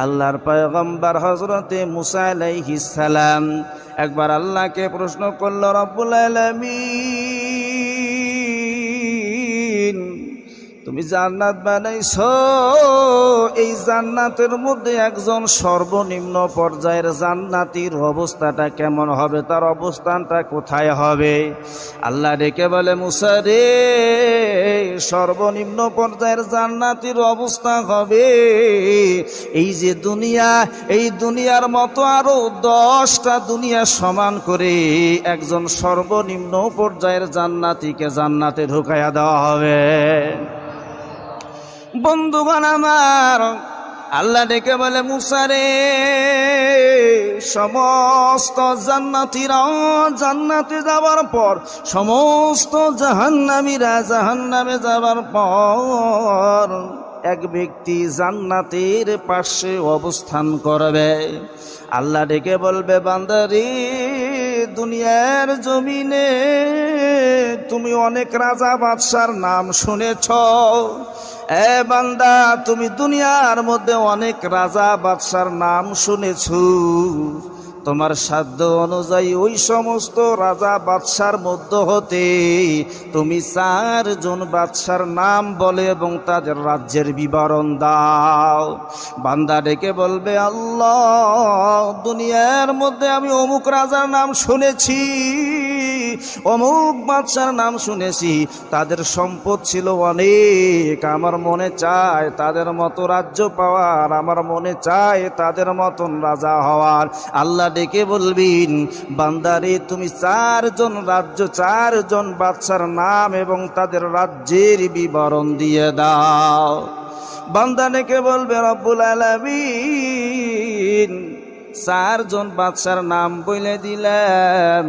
আল্লাহর পয়গম্বর হযরতে মুসা আলাইহিস সালাম একবার আল্লাহকে প্রশ্ন করল, রব্বুল আলামিন তুমি জান্নাত বানাইছো, এই জান্নাতের মধ্যে একজন সর্বনিম্ন পর্যায়ের জান্নাতীর অবস্থাটা কেমন হবে, তার অবস্থানটা কোথায় হবে? আল্লাহ ডেকে বলে, মুসা রে, সর্বনিম্ন পর্যায়ের জান্নাতীর অবস্থা হবে এই যে দুনিয়া, এই দুনিয়ার মতো আরো 10টা দুনিয়া সমান করে একজন সর্বনিম্ন পর্যায়ের জান্নাতীকে জান্নাতে ঢুকাইয়া দেওয়া হবে। বন্ধুগণ আমার, আল্লাহ ডেকে বলে, মুসা রে, সমস্ত জান্নাতীরা জান্নাতে যাবার পর, সমস্ত জাহান্নামীরা জাহান্নামে যাবার পর এক ব্যক্তি জান্নাতের পাশে অবস্থান করবে। আল্লাহ ডেকে বলবে, বান্দারে, দুনিয়ার জমিনে তুমি অনেক রাজা বাদশার নাম শুনেছ। এ বান্দা, তুমি দুনিয়ার মধ্যে অনেক রাজা বাদশার নাম শুনেছ। তোমার সাধ্য অনুযায়ী ওই সমস্ত রাজা বাদশার মধ্য হতে তুমি 4 জন বাদশার নাম বলে এবং তাদের রাজ্যের বিবরণ দাও। বান্দা ডেকে বলবে, আল্লাহ, দুনিয়ার মধ্যে আমি অমুক রাজার নাম শুনেছি, অমুক বাদশার নাম শুনেছি, তাদের সম্পদ ছিল অনেক, আমার মনে চায় তাদের মতো রাজ্য পাওয়ার, আমার মনে চায় তাদের মতন রাজা হওয়ার। আল্লাহ ডেকে বলবেন, বান্দারে, তুমি 4 জন রাজ্য, 4 জন বাদশার নাম এবং তাদের রাজ্যের বিবরণ দিয়ে দাও। বান্দা ডেকে বলবে, রব্বুল আলামিন 4 জন বাদশার নাম বলে দিলাম।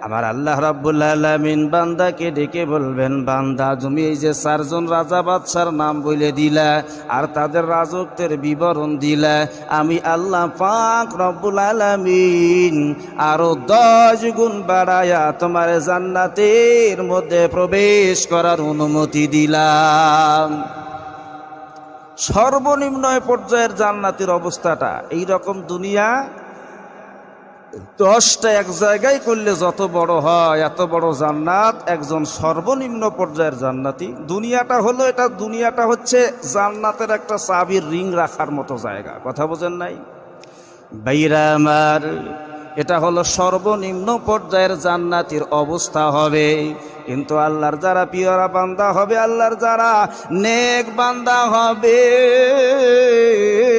আমার আল্লাহ রাব্বুল আলামিন বান্দাকে ডেকে বলবেন, বান্দা, তুমি এই যে 4 জন রাজা বাদশার নাম বলে দিলা আর তাদের রাজত্বের বিবরণ দিলা, আমি আল্লাহ পাক রব্বুল আলামিন আরো 10 গুণ বাড়ায়া তোমার জান্নাতের মধ্যে প্রবেশ করার অনুমতি দিলাম। সর্বনিম্ন পর্যায়ের জান্নাতের অবস্থাটা এইরকম। দুনিয়া 10টা এক জায়গায় করলে যত বড় হয়, এত বড় জান্নাত একজন সর্বনিম্ন পর্যায়ের জান্নাতি। দুনিয়াটা হলো, এটা দুনিয়াটা হচ্ছে জান্নাতের একটা চাবির রিং রাখার মতো জায়গা। কথা বোঝেন নাই ভাইরা আমার? এটা হলো সর্বনিম্ন পর্যায়ের জান্নাতির অবস্থা হবে। কিন্তু আল্লাহর যারা পিয়ারা বান্দা হবে, আল্লাহর যারা নেক বান্দা হবে,